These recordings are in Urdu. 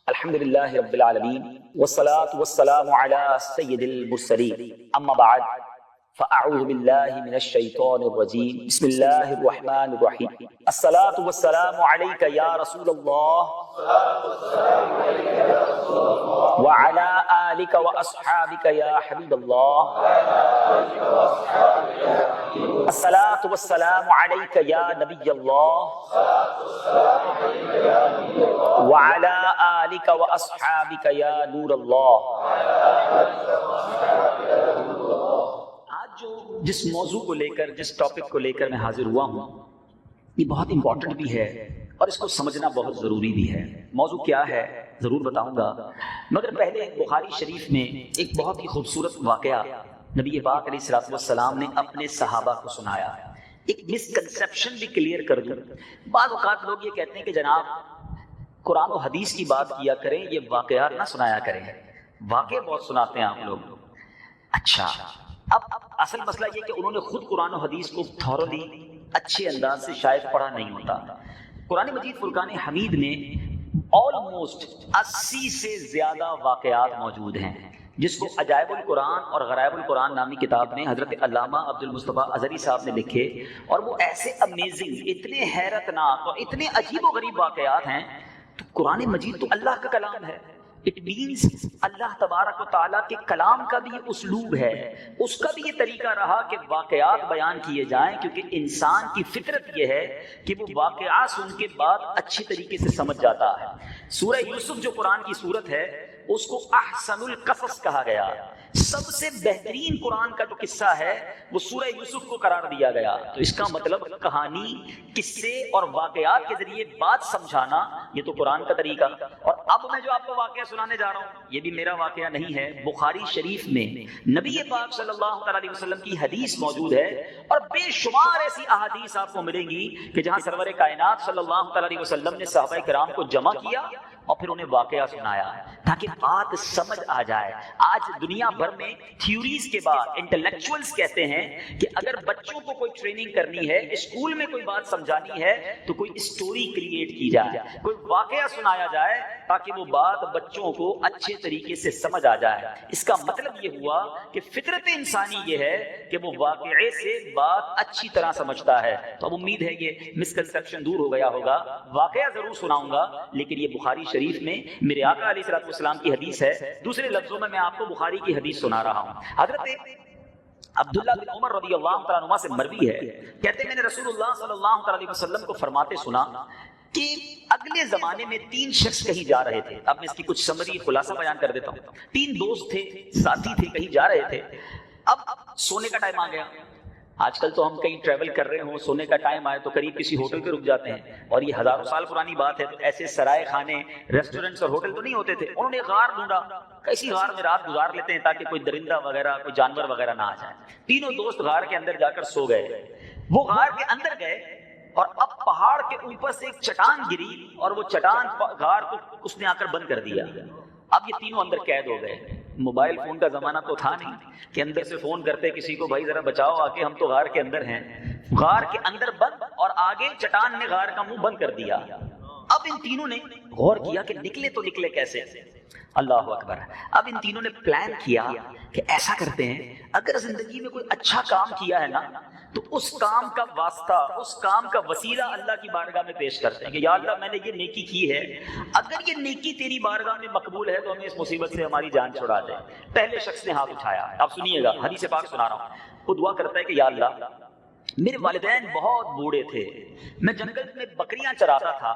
الحمد للہ رب العالمین والصلاة والسلام علی سید المرسلین اما بعد فاعوذ باللہ من الشیطان الرجیم بسم اللہ الرحمن الرحیم الصلاة والسلام علیک یا رسول اللہ وعلی آلک واصحابک یا حبیب اللہ الصلاة والسلام علیک یا نبی اللہ وعلی آلک واصحابک یا نور اللہ۔ آج جو جس موضوع کو لے کر جس ٹاپک کو لے کر میں حاضر ہوا ہوں یہ بہت امپورٹنٹ بھی ہے اور اس کو سمجھنا بہت ضروری بھی ہے۔ موضوع کیا ہے ضرور بتاؤں گا، مگر پہلے بخاری شریف میں ایک بہت ہی خوبصورت واقعہ نبی پاک علیہ الصلوۃ والسلام نے اپنے صحابہ کو سنایا۔ ایک مسکنسیپشن بھی کلیئر کر دوں۔ بعض اوقات لوگ یہ کہتے ہیں کہ جناب قرآن و حدیث کی بات کیا کریں، یہ واقعات نہ سنایا کریں، واقعے بہت سناتے ہیں آپ لوگ۔ اچھا، اب اصل مسئلہ یہ کہ انہوں نے خود قرآن و حدیث کو تھورلی اچھے انداز سے شاید پڑھا نہیں ہوتا۔ قرآن مجید فرقان حمید میں آلموسٹ 80 سے زیادہ واقعات موجود ہیں، جس کو عجائب القرآن اور غرائب القرآن نامی کتاب میں حضرت علامہ عبد المصطفیٰ ازہری صاحب نے لکھے، اور وہ ایسے امیزنگ، اتنے حیرت ناک اور اتنے عجیب و غریب واقعات ہیں۔ تو قرآن مجید تو اللہ کا کلام ہے، اٹ مینس اللہ تبارک و تعالیٰ کے کلام کا بھی یہ اسلوب ہے، اس کا بھی یہ طریقہ رہا کہ واقعات بیان کیے جائیں، کیونکہ انسان کی فطرت یہ ہے کہ وہ واقعات سن کے بعد اچھی طریقے سے سمجھ جاتا ہے۔ سورہ یوسف جو قرآن کی سورت ہے اس کو احسن القصص کہا گیا، سب سے بہترین قرآن کا جو قصہ ہے وہ سورہ یوسف کو قرار دیا گیا۔ تو اس کا مطلب کہانی، قصے اور واقعات کے ذریعے بات سمجھانا، یہ تو قرآن کا طریقہ۔ اور اب میں جو آپ کو واقعہ سنانے جا رہا ہوں یہ بھی میرا واقعہ نہیں ہے، بخاری شریف میں نبی پاک صلی اللہ علیہ وسلم کی حدیث موجود ہے، اور بے شمار ایسی احادیث آپ کو ملیں گی کہ جہاں سرور کائنات صلی اللہ علیہ وسلم نے صحابہ کرام کو جمع کیا اور پھر انہیں واقعہ سنایا تاکہ بات سمجھ آ جائے۔ آج دنیا بھر میں تھیوریز کے بعد انٹلیکچوئلز کہتے ہیں کہ اگر بچوں کو کوئی ٹریننگ کرنی ہے، اسکول میں کوئی بات سمجھانی ہے، تو کوئی اسٹوری کریٹ کی جائے، کوئی واقعہ سنایا جائے تاکہ وہ بات بچوں کو اچھے طریقے سے سمجھ آ جائے۔ اس کا مطلب یہ ہوا کہ فطرت انسانی یہ ہے کہ وہ واقعے سے بات اچھی طرح سمجھتا ہے۔ تو اب امید ہے کہ مسکنسیپشن دور ہو گیا ہوگا۔ واقعہ ضرور سناؤں گا، لیکن یہ بخاری شریف میں میرے آقا علیہ الصلوۃ والسلام کی حدیث ہے۔ دوسرے لفظوں میں آپ کو بخاری کی حدیث سنا رہا ہوں۔ حضرت عبداللہ بن عمر رضی اللہ تعالیٰ عنہ سے مروی ہے، کہتے ہیں میں نے رسول اللہ صلی اللہ علیہ وسلم کو فرماتے سنا کہ اگلے زمانے میں 3 شخص کہیں جا رہے تھے۔ اب میں اس کی کچھ سمری خلاصہ بیان کر دیتا ہوں۔ 3 دوست تھے، ساتھی تھے، کہیں جا رہے تھے۔ اب سونے کا ٹائم آ گیا۔ آج کل تو ہم کہیں ٹریول کر رہے ہوں، سونے کا ٹائم آئے تو قریب کسی ہوٹل پہ رک جاتے ہیں، اور یہ ہزاروں سال پرانی بات ہے، تو ایسے سرائے خانے، ریسٹورنٹس اور ہوٹل تو نہیں ہوتے تھے۔ انہوں نے غار ڈھونڈا، کیسی غار میں رات گزار لیتے ہیں تاکہ کوئی درندہ وغیرہ، کوئی جانور وغیرہ نہ آ جائے۔ تینوں دوست غار کے اندر جا کر سو گئے۔ وہ غار کے اندر گئے اور اب پہاڑ کے اوپر سے ایک چٹان گری، اور وہ چٹان غار کو اس نے آ کر بند کر دیا۔ اب یہ تینوں اندر قید ہو گئے۔ موبائل فون کا زمانہ تو تھا نہیں کہ اندر سے فون کرتے کسی کو، بھائی ذرا بچاؤ آ کے، ہم تو غار کے اندر ہیں۔ غار کے اندر بند، اور آگے چٹان نے غار کا منہ بند کر دیا۔ اب ان تینوں نے غور کیا کہ نکلے تو نکلے کیسے؟ اللہ اکبر۔ اب ان تینوں نے پلان کیا کہ ایسا کرتے ہیں، اگر زندگی میں کوئی اچھا کام کیا ہے نا تو اس کام کا واسطہ، اس کام کا وسیلہ اللہ کی بارگاہ میں پیش کرتے ہیں کہ یا اللہ میں نے یہ نیکی کی ہے، اگر یہ نیکی تیری بارگاہ میں مقبول ہے تو ہمیں اس مصیبت سے ہماری جان چھڑا دے۔ پہلے شخص نے ہاتھ اٹھایا، آپ سنیے گا، حدیث پاک سنا رہا ہوں۔ وہ دعا کرتا ہے کہ یا اللہ میرے والدین بہت بوڑھے تھے، میں جنگل میں بکریاں چراتا تھا،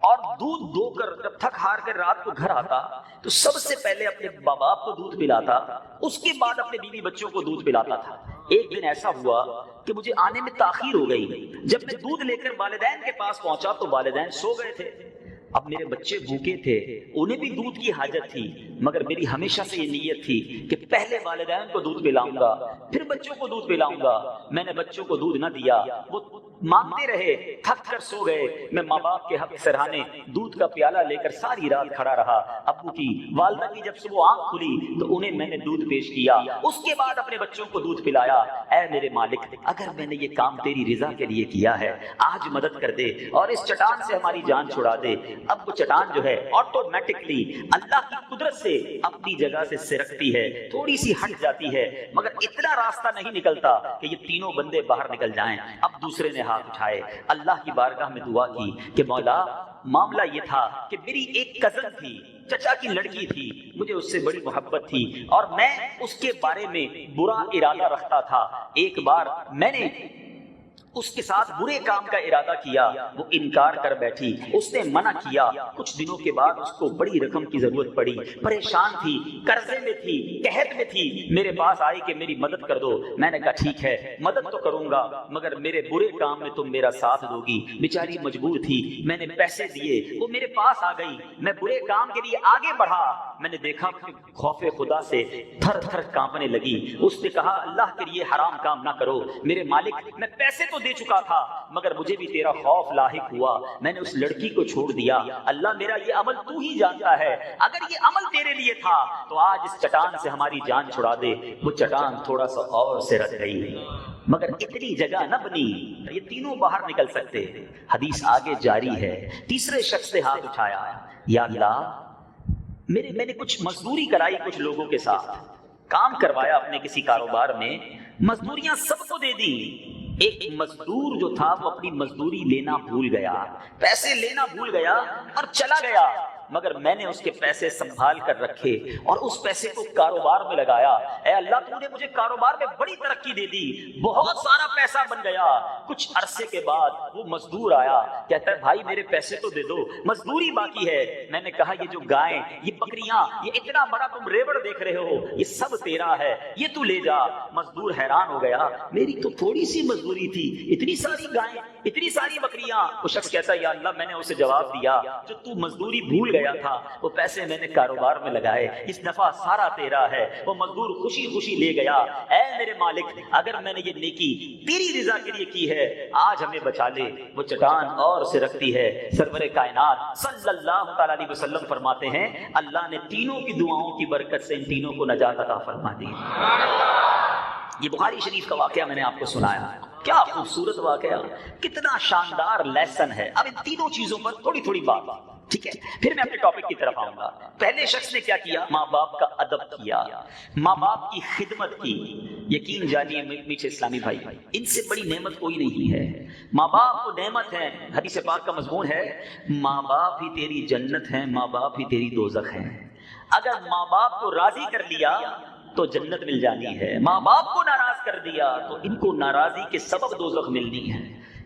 اور دودھ دو کر جب تھک ہار کر رات کو گھر آتا تو سب سے پہلے اپنے ماں باپ کو دودھ پلاتا، اس کے بعد اپنے بیوی بچوں کو دودھ پلاتا تھا۔ ایک دن ایسا ہوا کہ مجھے آنے میں تاخیر ہو گئی۔ جب میں دودھ لے کر والدین کے پاس پہنچا تو والدین سو گئے تھے۔ اب میرے بچے بھوکے تھے، انہیں بھی دودھ کی حاجت تھی، مگر میری ہمیشہ سے یہ نیت تھی کہ پہلے والدین کو دودھ پلاؤں گا پھر بچوں کو دودھ پلاؤں گا۔ میں نے بچوں کو دودھ نہ دیا، وہ مانگتے رہے، تھک کر سو گئے۔ میں ماں باپ کے حق سرہانے دودھ کا پیالہ لے کر ساری رات کھڑا رہا۔ ابو کی، والدہ کی جب صبح آنکھ کھلی تو انہیں میں نے دودھ پیش کیا، اس کے بعد اپنے بچوں کو دودھ پلایا۔ اے میرے مالک، اگر میں نے یہ کام تیری رضا کے لیے کیا ہے، آج مدد کر دے اور اس چٹان سے ہماری جان چھڑا دے۔ اب وہ چٹان جو ہے آٹومیٹکلی اللہ کی قدرت سے اپنی جگہ سے سرکتی ہے، تھوڑی سی ہٹ جاتی ہے، مگر اتنا راستہ نہیں نکلتا کہ یہ تینوں بندے باہر نکل جائیں۔ اب دوسرے نے ہاتھ اٹھائے، اللہ کی بارگاہ میں دعا کی کہ مولا، معاملہ یہ تھا کہ میری ایک کزن تھی، چچا کی لڑکی تھی، مجھے اس سے بڑی محبت تھی اور میں اس کے بارے میں برا ارادہ رکھتا تھا۔ ایک بار میں نے اس کے ساتھ برے کام کا ارادہ کیا، وہ انکار کر بیٹھی، اس نے منع کیا۔ کچھ دنوں کے بعد اس کو بڑی رقم کی ضرورت پڑی، پریشان تھی، قرضے میں تھی، قحط میں تھی، میرے پاس آئی کہ میری مدد کر دو۔ میں نے کہا ٹھیک ہے، مدد تو کروں گا، مگر میرے برے کام میں تم میرا ساتھ دو گی۔ بیچاری مجبور تھی، میں نے پیسے دیے، وہ میرے پاس آ گئی، میں برے کام کے لیے آگے بڑھا۔ میں نے دیکھا کہ خوف خدا سے تھر تھر کانپنے لگی۔ اس نے کہا اللہ کے لیے حرام کام نہ کرو میرے مالک، میں پیسے تو دے چکا تھا مگر مجھے بھی تیرا خوف لاحق ہوا، میں نے اس لڑکی کو چھوڑ دیا۔ اللہ میرا یہ عمل تو ہی جانتا ہے، اگر یہ عمل تیرے لیے تھا تو آج اس چٹان سے ہماری جان چھڑا دے۔ وہ چٹان تھوڑا سا اور سے رک گئی، مگر اتنی جگہ نہ بنی یہ تینوں باہر نکل سکتے۔ حدیث آگے جاری ہے۔ تیسرے شخص نے ہاتھ اٹھایا، یا اللہ، میں نے کچھ مزدوری کرائی، کچھ لوگوں کے ساتھ کام کروایا اپنے کسی کاروبار میں، مزدوریاں سب کو دے دی۔ ایک مزدور جو تھا وہ اپنی مزدوری لینا بھول گیا، پیسے لینا بھول گیا اور چلا گیا، مگر میں نے اس کے پیسے سنبھال کر رکھے اور اس پیسے کو کاروبار میں لگایا۔ اے اللہ، تو نے مجھے کاروبار میں بڑی ترقی دے دی، بہت سارا پیسہ بن گیا۔ کچھ عرصے کے بعد وہ مزدور آیا، کہتا ہے بھائی میرے پیسے تو دے دو، مزدوری باقی ہے۔ میں نے کہا یہ جو گائیں، یہ بکریاں، یہ اتنا بڑا تم ریوڑ دیکھ رہے ہو، یہ سب تیرا ہے، یہ تو لے جا۔ مزدور حیران ہو گیا، میری تو تھوڑی سی مزدوری تھی، اتنی ساری گائیں، اتنی ساری بکریاں۔ وہ شخص کہتا ہے یا اللہ، میں نے اسے جواب دیا جو تو مزدوری بھول گیا تھا وہ پیسے میں نے کاروبار میں لگائے، اس نفع سارا تیرا ہے۔ وہ مزدور خوشی خوشی لے گیا۔ اے میرے مالک، اگر میں نے یہ نیکی تیری رضا کے لیے کی ہے، آج ہمیں بچا لے۔ وہ چٹان اور سے رکھتی ہے۔ سرور کائنات صلی اللہ تعالی علیہ وسلم فرماتے ہیں اللہ نے تینوں کی دعاؤں کی برکت سے ان تینوں کو نجات عطا فرما دی۔ یہ بخاری شریف کا واقعہ میں نے آپ کو سنایا، کیا خوبصورت واقعہ، کتنا شاندار لیسن ہے۔ اب ان تینوں چیزوں پر تھوڑی تھوڑی بات، ٹھیک ہے، پھر میں اپنے ٹاپک کی طرف آؤں گا۔ پہلے شخص نے کیا کیا؟ ماں باپ کا ادب کیا، ماں باپ کی خدمت کی۔ یقین جانیے میٹھے اسلامی بھائی، ان سے بڑی نعمت کوئی نہیں ہے۔ ماں باپ کو نعمت ہے، حدیث پاک کا مضمون ہے ماں باپ ہی تیری جنت ہے، ماں باپ ہی تیری دوزخ ہے۔ اگر ماں باپ کو راضی کر لیا تو جنت مل جانی ہے، ماں باپ کو ناراض کر دیا تو ان کو ناراضی کے سبب دوزخ ملنی ہے۔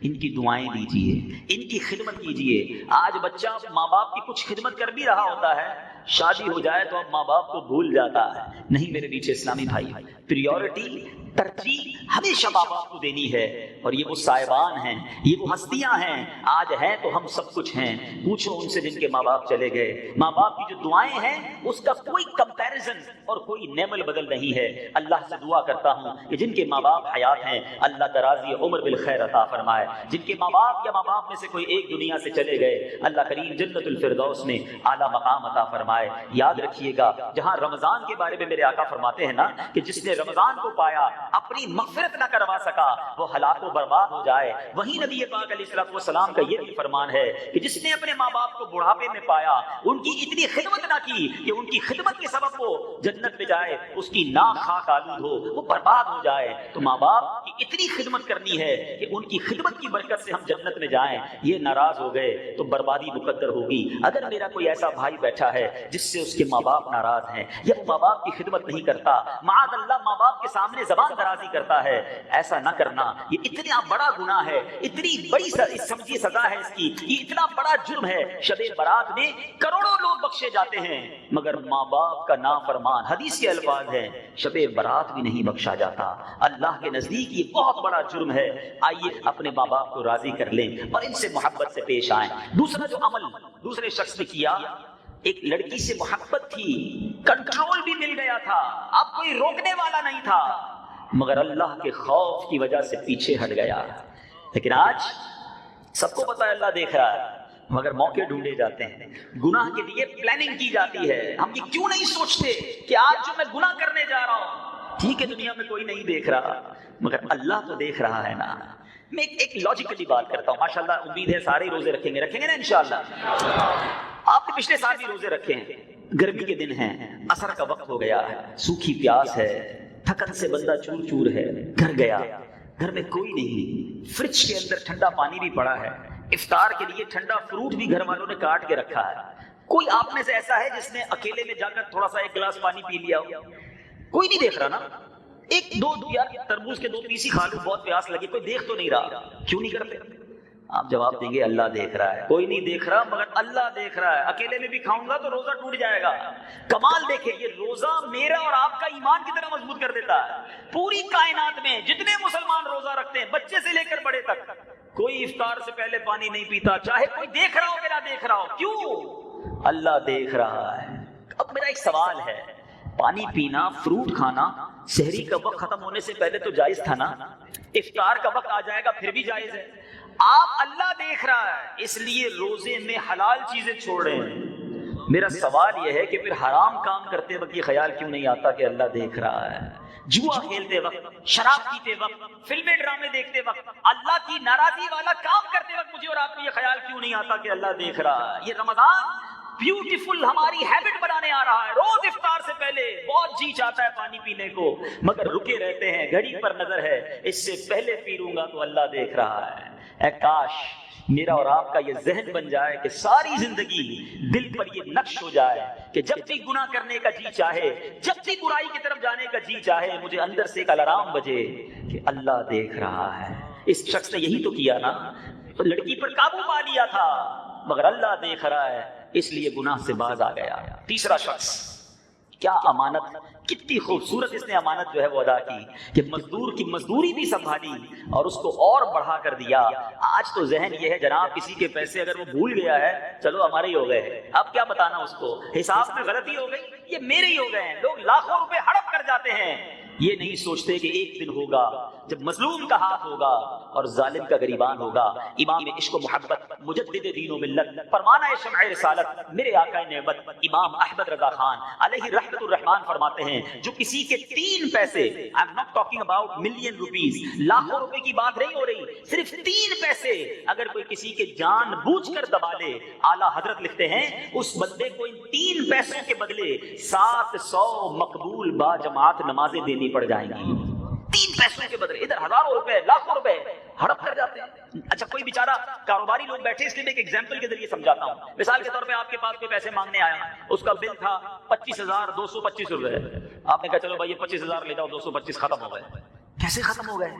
ان کی دعائیں دیجئے، ان کی خدمت کیجئے۔ آج بچہ ماں باپ کی کچھ خدمت کر بھی رہا ہوتا ہے، شادی ہو جائے تو اب ماں باپ کو بھول جاتا ہے۔ نہیں میرے پیچھے اسلامی بھائی، پریورٹی، ترجیح ہمیشہ ماں باپ کو دینی ہے۔ اور یہ وہ صاحبان ہیں، یہ وہ ہستیاں ہیں، آج ہیں تو ہم سب کچھ ہیں۔ پوچھو ان سے جن کے ماں باپ چلے گئے، ماں باپ کی جو دعائیں ہیں اس کا کوئی کمپیریزن اور کوئی نعمل بدل نہیں ہے۔ اللہ سے دعا کرتا ہوں کہ جن کے ماں باپ حیات ہیں اللہ دراز عمر بالخیر عطا فرمائے، جن کے ماں باپ یا ماں باپ میں سے کوئی ایک دنیا سے چلے گئے اللہ کریم جنت الفردوس میں اعلیٰ مقام عطا فرمائے۔ یاد رکھیے گا، جہاں رمضان کے بارے میں میرے آقا فرماتے ہیں نا کہ جس نے رمضان کو پایا اپنی مغفرت نہ کروا سکا وہ ہلاک و برباد ہو جائے، وہیں نبی پاک علیہ السلام کا یہ بھی فرمان ہے کہ جس نے اپنے ماں باپ کو بڑھاپے میں پایا، ان کی اتنی خدمت نہ کی کہ ان کی خدمت کے سبب وہ جنت میں جائے، اس کی ناک خاک آلود ہو، وہ برباد ہو جائے، تو ماں باپ کی اتنی خدمت کرنی ہے کہ ان کی خدمت کی برکت سے ہم جنت میں جائیں۔ یہ ناراض ہو گئے تو بربادی مقدر ہوگی۔ اگر میرا کوئی ایسا بھائی بیٹھا ہے جس سے اس کے ماں باپ ناراض ہیں یا وہ ماں باپ کی خدمت نہیں کرتا، معاذ اللہ ماں باپ کے سامنے زبان درازی کرتا ہے، ایسا نہ کرنا، یہ اتنا بڑا گناہ ہے، اتنی بڑی سمجھی سزا ہے اس کی، یہ اتنا بڑا جرم ہے۔ شب برات میں کروڑوں لوگ بخشے جاتے ہیں مگر ماں باپ کا نافرمان، حدیث کے الفاظ ہیں، شب برات بھی نہیں بخشا جاتا۔ اللہ کے نزدیک یہ بہت بڑا جرم ہے۔ آئیے اپنے ماں باپ کو راضی کر لیں اور ان سے محبت سے پیش آئیں۔ دوسرا جو عمل دوسرے شخص نے کیا، ایک لڑکی سے محبت تھی، کنٹرول بھی مل گیا تھا، اب کوئی روکنے والا نہیں تھا، مگر اللہ کے خوف کی وجہ سے پیچھے ہٹ گیا۔ لیکن آج سب کو پتا ہے اللہ دیکھ رہا ہے، مگر موقع ڈھونڈے جاتے ہیں، گناہ کے لیے پلاننگ کی جاتی ہے۔ ہم یہ کیوں نہیں سوچتے کہ آج جو میں گناہ کرنے جا رہا ہوں، ٹھیک ہے دنیا میں کوئی نہیں دیکھ رہا مگر اللہ تو دیکھ رہا ہے نا۔ میں ایک لاجیکلی بات کرتا ہوں، ماشاءاللہ امید ہے سارے روزے رکھیں گے نا انشاءاللہ۔ آپ نے پچھلے سال بھی روزے رکھے ہیں، گرمی کے دن ہیں، عصر کا وقت ہو گیا ہے، سوکھی پیاس ہے، تھکن سے بندہ چور چور ہے، گھر گیا، گھر میں کوئی نہیں، فریج کے اندر ٹھنڈا پانی بھی پڑا ہے، افطار کے لیے ٹھنڈا فروٹ بھی گھر والوں نے کاٹ کے رکھا ہے۔ کوئی آپ میں سے ایسا ہے جس نے اکیلے میں جا کر تھوڑا سا ایک گلاس پانی پی لیا ہو؟ کوئی نہیں دیکھ رہا نا، ایک دو یار تربوز کے 2 پیس ہی کھا لو، بہت پیاس لگی، کوئی دیکھ تو نہیں رہا، کیوں نہیں کرتے؟ آپ جواب دیں گے اللہ دیکھ رہا ہے، کوئی نہیں دیکھ رہا مگر اللہ دیکھ رہا ہے۔ اکیلے میں بھی کھاؤں گا تو روزہ ٹوٹ جائے گا۔ کمال دیکھیں، یہ روزہ میرا اور آپ کا ایمان کی طرح مضبوط کر دیتا ہے۔ پوری کائنات میں جتنے مسلمان روزہ رکھتے ہیں، بچے سے لے کر بڑے تک، کوئی افطار سے پہلے پانی نہیں پیتا، چاہے کوئی دیکھ رہا ہو یا نہ دیکھ رہا ہو۔ کیوں؟ اللہ دیکھ رہا ہے۔ اب میرا ایک سوال ہے، پانی پینا، فروٹ کھانا سحری کا وقت ختم ہونے سے پہلے تو جائز تھا نا؟ افطار کا وقت آ جائے گا پھر بھی جائز ہے۔ آپ اللہ دیکھ رہا ہے اس لیے روزے میں حلال چیزیں چھوڑ رہے ہیں۔ میرا سوال یہ ہے کہ پھر حرام کام کرتے وقت یہ خیال کیوں نہیں آتا کہ اللہ دیکھ رہا ہے؟ جوا کھیلتے وقت، شراب پیتے وقت، فلمیں ڈرامے دیکھتے وقت، اللہ کی ناراضی والا کام کرتے وقت مجھے اور آپ کو یہ خیال کیوں نہیں آتا کہ اللہ دیکھ رہا ہے؟ یہ رمضان بیوٹیفل ہماری ہیبٹ بنانے آ رہا ہے۔ روز افطار سے پہلے بہت جی چاہتا ہے پانی پینے کو، مگر رکے رہتے ہیں، گھڑی پر نظر ہے، اس سے پہلے پی لوں گا تو اللہ دیکھ رہا ہے۔ اے کاش میرا اور آپ کا یہ ذہن بن جائے کہ ساری زندگی دل پر یہ نقش ہو جائے کہ جب بھی گناہ کرنے کا جی چاہے، جب بھی برائی کی طرف جانے کا جی چاہے، مجھے اندر سے ایک الارم بجے کہ اللہ دیکھ رہا ہے۔ اس شخص نے یہی تو کیا نا، تو لڑکی پر قابو پا لیا تھا مگر اللہ دیکھ رہا ہے اس لیے گناہ سے باز آ گیا۔ تیسرا شخص، کیا امانت، کتنی خوبصورت اس نے امانت جو ہے وہ ادا کی کہ مزدور کی مزدوری بھی سنبھالی اور اس کو اور بڑھا کر دیا۔ آج تو ذہن یہ ہے جناب کسی کے پیسے اگر وہ بھول گیا ہے چلو ہمارے ہی ہو گئے، اب کیا بتانا اس کو، حساب میں غلطی ہو گئی، یہ میرے ہی ہو گئے ہیں۔ لوگ لاکھوں روپے ہڑپ کر جاتے ہیں، یہ نہیں سوچتے کہ ایک دن ہوگا جب مظلوم کا ہاتھ ہوگا اور ظالم کا گریبان ہوگا۔ امام عشق و محبت، مجدد دین و ملت، فرمانا ہے شمع رسالت، میرے آقا نعمت امام احمد رضا خان علیہ رحمت الرحمان فرماتے ہیں جو کسی کے 3 پیسے، I am not talking about million rupees، لاکھوں روپے کی بات نہیں ہو رہی، صرف 3 پیسے اگر کوئی کسی کے جان بوجھ کر دبا لے، اعلیٰ حضرت لکھتے ہیں اس بندے کو ان 3 پیسوں کے بدلے 700 مقبول با جماعت نمازیں دینی پڑ جائیں گی۔ 3 پیسوں کے بدلے ادھر ہزاروں روپے، لاکھوں روپے ہڑپ کر جاتے ہیں۔ اچھا کوئی بیچارہ کاروباری لوگ بیٹھے، اس لیے میں ایک ایگزامپل کے ذریعے سمجھاتا ہوں۔ مثال کے طور پہ آپ کے پاس کوئی پیسے مانگنے آیا، اس کا بل تھا 25,225 روپے، آپ نے کہا چلو بھائی یہ 25,000 لے جاؤ، 225 ختم ہو گئے۔ کیسے ختم ہو گئے؟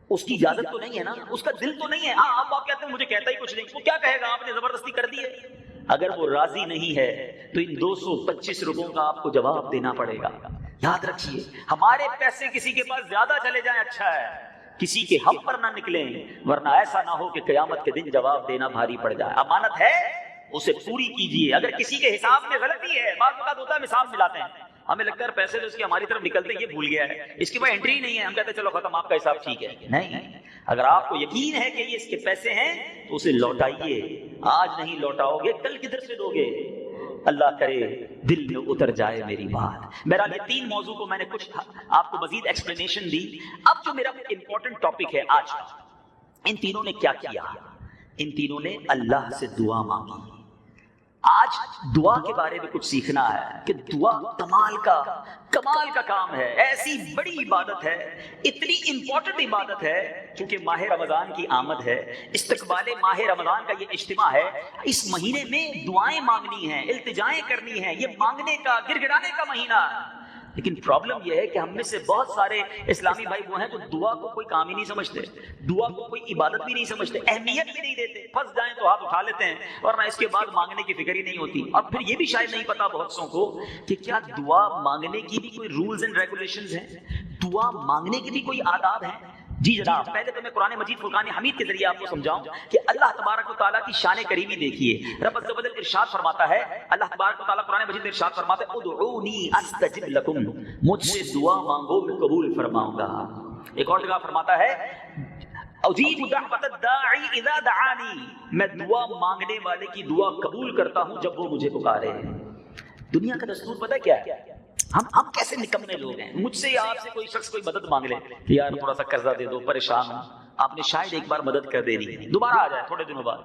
اس کی اجازت تو نہیں ہے نا، اس کا دل تو نہیں ہے۔ ہاں آپ کہتے ہیں مجھے کہتا ہی کچھ نہیں، وہ کیا کہے گا، آپ نے زبردستی کر دی ہے۔ اگر وہ راضی نہیں ہے تو ان 225 روپوں کا آپ کو جواب دینا پڑے گا۔ یاد رکھیے ہمارے پیسے کسی کے پاس زیادہ چلے جائیں اچھا ہے، کسی کے ہم پر نہ نکلیں، ورنہ ایسا نہ ہو کہ قیامت کے دن جواب دینا بھاری پڑ جائے۔ امانت ہے اسے پوری کیجیے۔ اگر کسی کے حساب میں غلطی ہے، بعض اوقات ہوتا ہے ہم حساب ملاتے ہیں، ہمیں لگتا ہے پیسے تو اس کے ہماری طرف نکلتے یہ بھول گیا ہے، اس کے پاس انٹری نہیں ہے، ہم کہتے ہیں چلو ختم آپ کا حساب ٹھیک ہے۔ نہیں، اگر آپ کو یقین ہے کہ یہ اس کے پیسے ہیں تو اسے لوٹائیے۔ آج نہیں لوٹاؤ گے کل کدھر سے دو گے؟ اللہ کرے دل میں اتر جائے میری بات۔ میرا یہ 3 موضوع کو میں نے کچھ آپ کو مزید ایکسپلینیشن دی۔ اب جو میرا امپورٹنٹ ٹاپک ہے آج کا، ان تینوں نے کیا کیا؟ ان تینوں نے اللہ سے دعا مانگی۔ آج دعا کے بارے میں کچھ سیکھنا ہے کہ دعا کمال کا کام ہے، ایسی بڑی عبادت ہے، اتنی امپورٹنٹ عبادت ہے، چونکہ ماہ رمضان کی آمد ہے، استقبال ماہ رمضان کا یہ اجتماع ہے، اس مہینے میں دعائیں مانگنی ہیں، التجائیں کرنی ہیں، یہ مانگنے کا، گڑ گڑانے کا مہینہ۔ لیکن پرابلم یہ ہے کہ ہم میں سے بہت سارے اسلامی بھائی وہ ہیں جو دعا کو کوئی کام ہی نہیں سمجھتے، دعا کو کوئی عبادت بھی نہیں سمجھتے، اہمیت بھی نہیں دیتے، پھنس جائیں تو ہاتھ اٹھا لیتے ہیں ورنہ اس کے بعد مانگنے کی فکر ہی نہیں ہوتی۔ اور پھر یہ بھی شاید نہیں پتا بہت سوں کو کہ کیا دعا مانگنے کی بھی کوئی رولز اینڈ ریگولیشنز ہیں، دعا مانگنے کے بھی کوئی آداب ہیں۔ جی جناب، پہلے تو میں قرآن مجید فرقان حمید کے ذریعے آپ کو سمجھاؤں کہ اللہ تبارک و تعالیٰ کی شان کریمی دیکھیے۔ رب عز و جل ارشاد فرماتا ہے، اللہ تبارک و تعالیٰ قرآن مجید میں ارشاد فرماتا ہے ادعونی استجب لکم، مجھ سے دعا مانگو میں قبول فرماؤں گا۔ ایک اور جگہ فرماتا ہے اجیب دعوت الداعی اذا دعانی، میں دعا مانگنے والے کی دعا قبول کرتا ہوں جب وہ مجھے پکارے۔ دنیا کا دستور پتہ کیا ہے؟ ہم کیسے نکمے لوگ ہیں۔ مجھ سے یا آپ سے کوئی شخص کوئی مدد مانگ لے کہ یار تھوڑا سا قرضہ دے دو، پریشان ہوں، آپ نے شاید ایک بار مدد کر دینی، دوبارہ آ جائے تھوڑے دنوں بعد،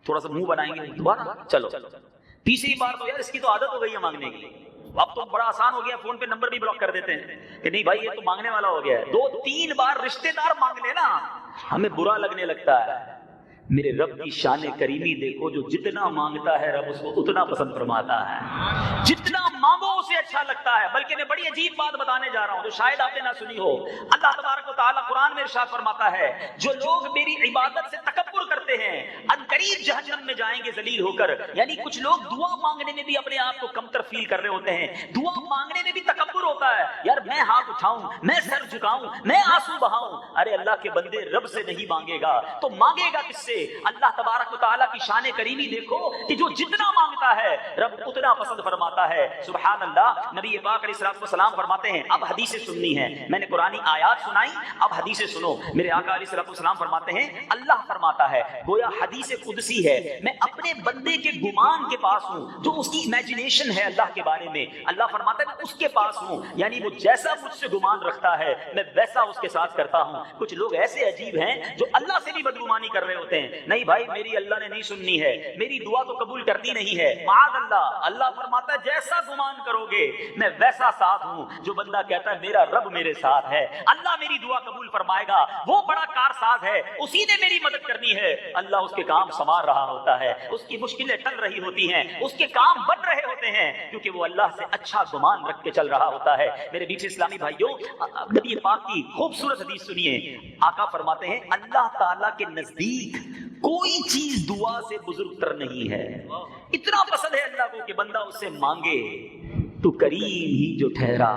تھوڑا سا منہ بنائیں گے دوبارہ چلو، تیسری بار تو یار اس کی تو عادت ہو گئی ہے مانگنے کی، اب تو بڑا آسان ہو گیا، فون پہ نمبر بھی بلاک کر دیتے ہیں کہ نہیں بھائی یہ تو مانگنے والا ہو گیا ہے۔ 2-3 بار رشتہ دار مانگ لے نا ہمیں برا لگنے لگتا ہے۔ میرے رب کی شان کریمی دیکھو، جو جتنا مانگتا ہے رب اس کو اتنا پسند فرماتا ہے، جتنا مانگو اسے اچھا لگتا ہے۔ بلکہ میں بڑی عجیب بات بتانے جا رہا ہوں جو شاید آپ نے نہ سنی ہو۔ اللہ تبارک و تعالیٰ قرآن میں ارشاد فرماتا ہے جو لوگ میری عبادت سے تکبر کرتے ہیں عنقریب جہنم میں جائیں گے ذلیل ہو کر۔ یعنی کچھ لوگ دعا مانگنے میں بھی اپنے آپ کو کمتر فیل کر رہے ہوتے ہیں، دعا مانگنے میں بھی تکبر ہوتا ہے، یار میں ہاتھ اٹھاؤں، میں سر جھکاؤں، میں آنسو بہاؤں۔ ارے اللہ کے بندے رب سے نہیں مانگے گا تو مانگے گا کس سے؟ اللہ تبارک و تعالیٰ کی شان کریمی دیکھو کہ جو جتنا مانگتا ہے رب اتنا پسند فرماتا ہے۔ سبحان اللہ۔ نبی پاک علیہ الصلوۃ والسلام فرماتے ہیں، اب حدیثیں سننی ہے، میں نے قرآنی آیات سنائی، اب حدیثیں سنو۔ میرے آقا علیہ الصلوۃ والسلام فرماتے ہیں اللہ فرماتا ہے، گویا حدیث قدسی ہے، میں اپنے بندے کے گمان کے پاس ہوں، جو اس کی امیجنیشن ہے اللہ کے بارے میں، اللہ فرماتا ہے میں اس کے پاس ہوں، یعنی وہ جیسا مجھ سے گمان رکھتا ہے میں ویسا اس کے ساتھ کرتا ہوں۔ کچھ لوگ ایسے عجیب ہیں جو اللہ سے بھی بدگمانی کر رہے ہوتے ہیں، نہیں بھائی میری اللہ نے نہیں سننی ہے، میری دعا تو قبول کرتی نہیں ہے، معاذ اللہ۔ اللہ فرماتا ہے جیسا گمان کرو گے میں ویسا ساتھ ہوں۔ جو بندہ کہتا ہے میرا رب میرے ساتھ ہے، اللہ میری دعا قبول فرمائے گا، وہ بڑا کارساز ہے، اسی نے میری مدد کرنی ہے، اللہ اس کے کام سنوار رہا ہوتا ہے، اس کی مشکلیں ٹل رہی ہوتی ہیں، اس کے کام بن رہے ہوتے ہیں، کیونکہ وہ اللہ سے اچھا گمان رکھ کے چل رہا ہوتا ہے۔ میرے بیچ اسلامی بھائیوں، نبی پاک کی خوبصورت حدیث سنیے۔ آقا فرماتے ہیں اللہ تعالیٰ کے نزدیک کوئی چیز دعا سے بزرگ تر نہیں ہے۔ اتنا پسند ہے اللہ کو کہ بندہ اس سے مانگے تو کریم ہی جو ٹھہرا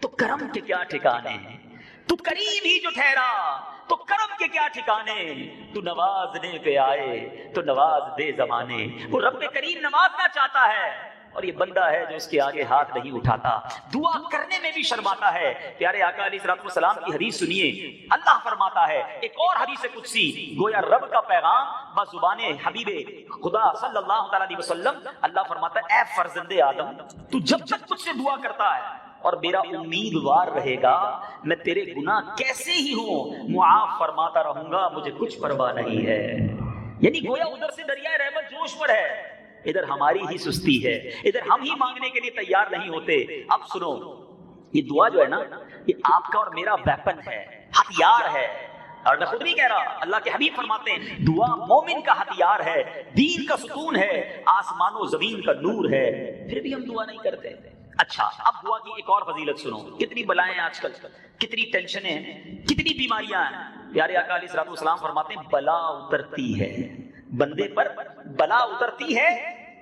تو کرم کے کیا ٹھکانے، تو کریم ہی جو ٹھہرا تو کرم کے کیا ٹھکانے، تو نوازنے پہ آئے تو نواز دے زمانے۔ وہ رب کریم نوازنا چاہتا ہے اور یہ بندہ ہے جو اس کے آگے ہاتھ نہیں اٹھاتا، دعا کرنے میں بھی شرماتا ہے۔ پیارے آقا علیہ الصلوۃ والسلام کی حدیث سنیے، اللہ فرماتا ہے ایک اور حدیث قدسی، گویا رب کا پیغام بزبان حبیب خدا صلی اللہ علیہ وسلم، اللہ فرماتا ہے اے فرزند آدم تو جب جب مجھ سے دعا کرتا ہے اور میرا امیدوار رہے گا، میں تیرے گناہ کیسے ہی ہوں معاف فرماتا رہوں گا، مجھے کچھ پرواہ نہیں ہے۔ یعنی گویا ادھر سے دریائے رحمت جوش پر ہے، ادھر ہماری ہی سستی ہے، ادھر ہم ہی مانگنے کے لیے تیار نہیں ہوتے۔ اب سنو، یہ دعا جو ہے نا یہ آپ کا اور میرا ویپن ہے، ہتھیار ہے، اور میں خود نہیں کہہ رہا، اللہ کے حبیب فرماتے ہیں دعا مومن کا ہتھیار ہے، دین کا ستون ہے، آسمان و زمین کا نور ہے، پھر بھی ہم دعا نہیں کرتے۔ اچھا اب دعا کی ایک اور فضیلت سنو، کتنی بلائیں ہیں آج کل، کتنی ٹینشنیں ہیں، کتنی بیماریاں ہیں۔ پیارے آقا علیہ الصلوۃ والسلام فرماتے ہیں بلا اترتی ہے، بندے پر بلا اترتی ہے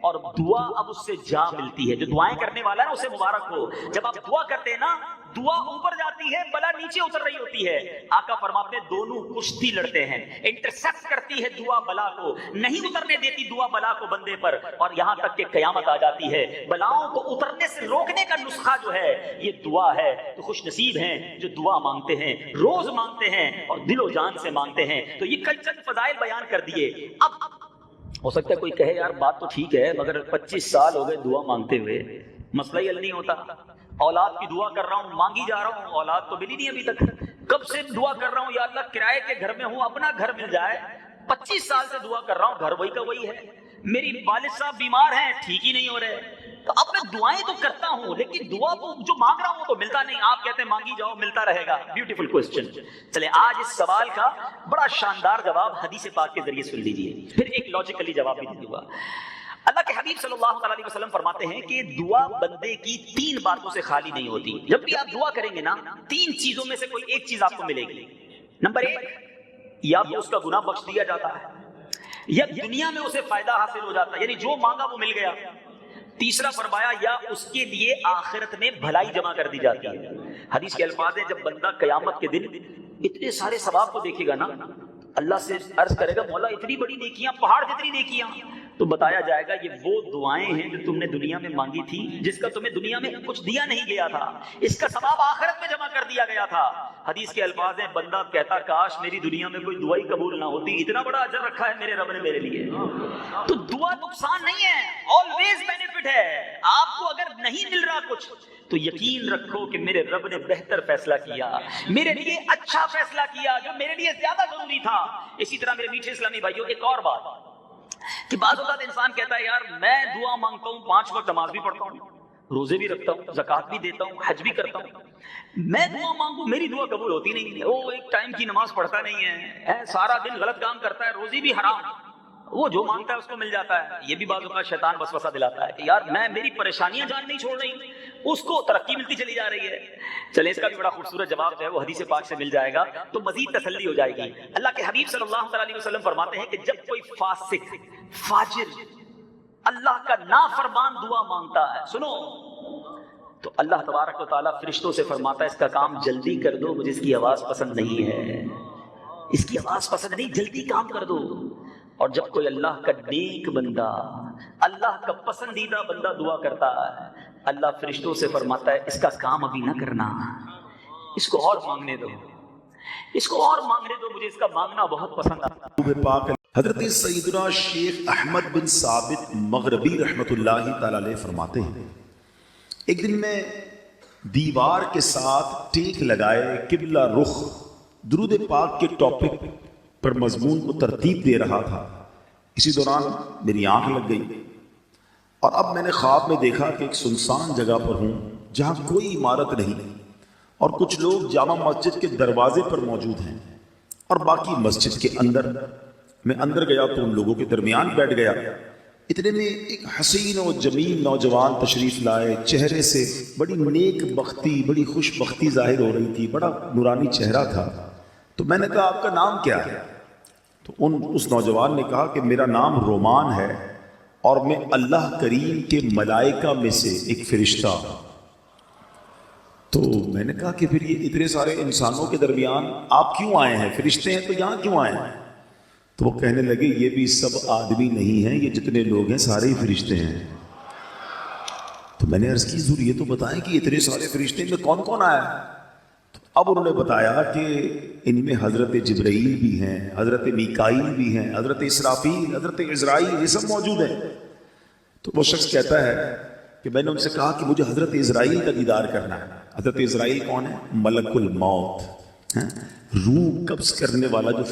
اور دعا اب اس سے جا ملتی ہے۔ جو دعائیں کرنے والا ہے نا اسے مبارک ہو، جب آپ دعا کرتے ہیں نا دعا اوپر جاتی ہے، بلا نیچے اتر رہی ہوتی ہے۔ آقا فرماتے ہیں دونوں کشتی لڑتے ہیں، انٹرسیکٹ کرتی ہے دعا بلا کو، نہیں اترنے دیتی دعا بلا کو بندے پر، اور یہاں تک کہ قیامت آ جاتی ہے۔ بلاؤں کو اترنے سے روکنے کا نسخہ جو ہے یہ دعا ہے۔ تو خوش نصیب ہیں جو دعا مانگتے ہیں، روز مانگتے ہیں اور دل و جان سے مانگتے ہیں۔ تو یہ کئی چند فضائل بیان کر دیے۔ اب ہو سکتا ہے کوئی کہے یار بات تو ٹھیک ہے مگر 25 سال ہو گئے دعا مانگتے ہوئے، مسئلہ ہی حل نہیں ہوتا، اولاد کی دعا کر رہا ہوں، مانگی جا رہا ہوں، اولاد تو ملی نہیں ابھی تک، کب سے دعا کر رہا ہوں یا اللہ کرائے کے گھر میں ہوں اپنا گھر مل جائے، 25 سال سے دعا کر رہا ہوں، گھر وہی کا وہی ہے، میری والد صاحب بیمار ہیں ٹھیک ہی نہیں ہو رہے۔ تو اب میں دعائیں تو کرتا ہوں لیکن دعا تو جو مانگ رہا ہوں وہ تو ملتا نہیں۔ آپ کہتے ہیں مانگی جاؤ ملتا رہے گا، بیوٹیفل کوسچن۔ چلے آج اس سوال کا بڑا شاندار جواب حدیث پاک کے ذریعے سن لیجئے، پھر ایک لاجیکلی جواب بھی دوں گا۔ اللہ کے حبیب صلی اللہ علیہ وسلم فرماتے ہیں کہ دعا بندے کی 3 باتوں سے خالی نہیں ہوتی۔ جب بھی آپ دعا کریں گے نا 3 چیزوں میں سے کوئی ایک چیز آپ کو ملے گی۔ نمبر 1، یا تو اس کا گناہ بخش دیا جاتا ہے یا دنیا میں اسے فائدہ حاصل ہو جاتا ہے، یعنی جو مانگا وہ مل گیا۔ تیسرا فرمایا یا اس کے لیے آخرت میں بھلائی جمع کر دی جاتی ہے۔ حدیث کے الفاظ ہیں جب بندہ قیامت کے دن اتنے سارے ثواب کو دیکھے گا نا، اللہ سے عرض کرے گا مولا اتنی بڑی نیکیاں، پہاڑ جتنی نیکیاں، تو بتایا جائے گا یہ وہ دعائیں ہیں جو تم نے دنیا میں مانگی تھی، جس کا تمہیں دنیا میں کچھ دیا نہیں گیا تھا، اس کا ثواب آخرت میں جمع کر دیا گیا تھا۔ حدیث کے الفاظ ہیں، بندہ کہتا کاش میری دنیا میں کوئی دعا ہی قبول نہ ہوتی، اتنا بڑا اجر رکھا ہے میرے رب نے میرے لیے۔ تو دعا نقصان نہیں ہے، آلویز بینیفٹ ہے۔ آپ کو اگر نہیں مل رہا کچھ تو یقین رکھو کہ میرے رب نے بہتر فیصلہ کیا، میرے لیے اچھا فیصلہ کیا جو میرے لیے زیادہ ضروری تھا۔ اسی طرح میرے میٹھے اسلامی بھائیوں، ایک اور بات کہ بعض اوقات انسان کہتا ہے یار میں دعا مانگتا ہوں، 5 وقت نماز بھی پڑھتا ہوں، روزے بھی رکھتا ہوں، زکوٰۃ بھی دیتا ہوں، حج بھی کرتا ہوں، میں دعا مانگوں میری دعا قبول ہوتی نہیں ہے، وہ ایک ٹائم کی نماز پڑھتا نہیں ہے، سارا دن غلط کام کرتا ہے، روزی بھی حرام، وہ جو مانگتا ہے اس کو مل جاتا ہے۔ یہ بھی بعض اوقات شیطان وسوسہ دلاتا ہے کہ یار میری پریشانیاں جان نہیں چھوڑ رہی، اس کو ترقی ملتی چلی جا رہی ہے۔ چلے اس کا بھی بڑا خوبصورت جواب جو ہے وہ حدیث پاک سے مل جائے گا تو مزید تسلی ہو جائے گی۔ اللہ کے حبیب صلی اللہ علیہ وسلم فرماتے ہیں کہ جب کوئی فاسق، فاجر، اللہ کا نافرمان دعا مانگتا ہے، سنو، تو اللہ تبارک و تعالیٰ فرشتوں سے فرماتا ہے اس کا کام جلدی کر دو، مجھے اس کی آواز پسند نہیں ہے، اس کی آواز پسند نہیں، جلدی کام کر دو۔ اور جب کوئی اللہ کا نیک بندہ، اللہ کا پسندیدہ بندہ دعا کرتا ہے، اللہ فرشتوں سے فرماتا ہے اس کا کام ابھی نہ کرنا، اس کو اور مانگنے دو، اس کو اور مانگنے دو، مجھے اس کا مانگنا بہت پسند آتا ہے۔ حضرت سیدنا شیخ احمد بن ثابت مغربی رحمۃ اللہ تعالی علیہ فرماتے ہیں ایک دن میں دیوار کے ساتھ ٹیک لگائے قبلہ رخ درود پاک کے ٹاپک پر مضمون کو ترتیب دے رہا تھا، اسی دوران میری آنکھ لگ گئی اور اب میں نے خواب میں دیکھا کہ ایک سنسان جگہ پر ہوں جہاں کوئی عمارت نہیں اور کچھ لوگ جامع مسجد کے دروازے پر موجود ہیں اور باقی مسجد کے اندر۔ میں اندر گیا تو ان لوگوں کے درمیان بیٹھ گیا، اتنے میں ایک حسین و جمیل نوجوان تشریف لائے، چہرے سے بڑی نیک بختی، بڑی خوش بختی ظاہر ہو رہی تھی، بڑا نورانی چہرہ تھا۔ تو میں نے کہا آپ کا نام کیا ہے؟ تو اس نوجوان نے کہا کہ میرا نام رومان ہے اور میں اللہ کریم کے ملائکہ میں سے ایک فرشتہ ہوں۔ تو میں نے کہا کہ پھر یہ اتنے سارے انسانوں کے درمیان آپ کیوں آئے ہیں؟ فرشتے ہیں تو یہاں کیوں آئے ہیں؟ تو وہ کہنے لگے یہ بھی سب آدمی نہیں ہیں، یہ جتنے لوگ ہیں سارے ہی فرشتے ہیں۔ تو میں نے عرض کی حضور یہ تو بتائیں کہ اتنے سارے فرشتے میں کون کون آیا ہے؟ تو اب انہوں نے بتایا کہ ان میں حضرت جبرائیل بھی ہیں، حضرت میکائیل بھی ہیں، حضرت اسرافیل، حضرت عزرائیل، یہ سب موجود ہیں۔ تو وہ شخص کہتا ہے کہ میں نے ان سے کہا کہ مجھے حضرت عزرائیل کا دیدار کرنا ہے۔ حضرت عزرائیل کون ہے؟ ملک الموت، روح قبض کرنے والا جو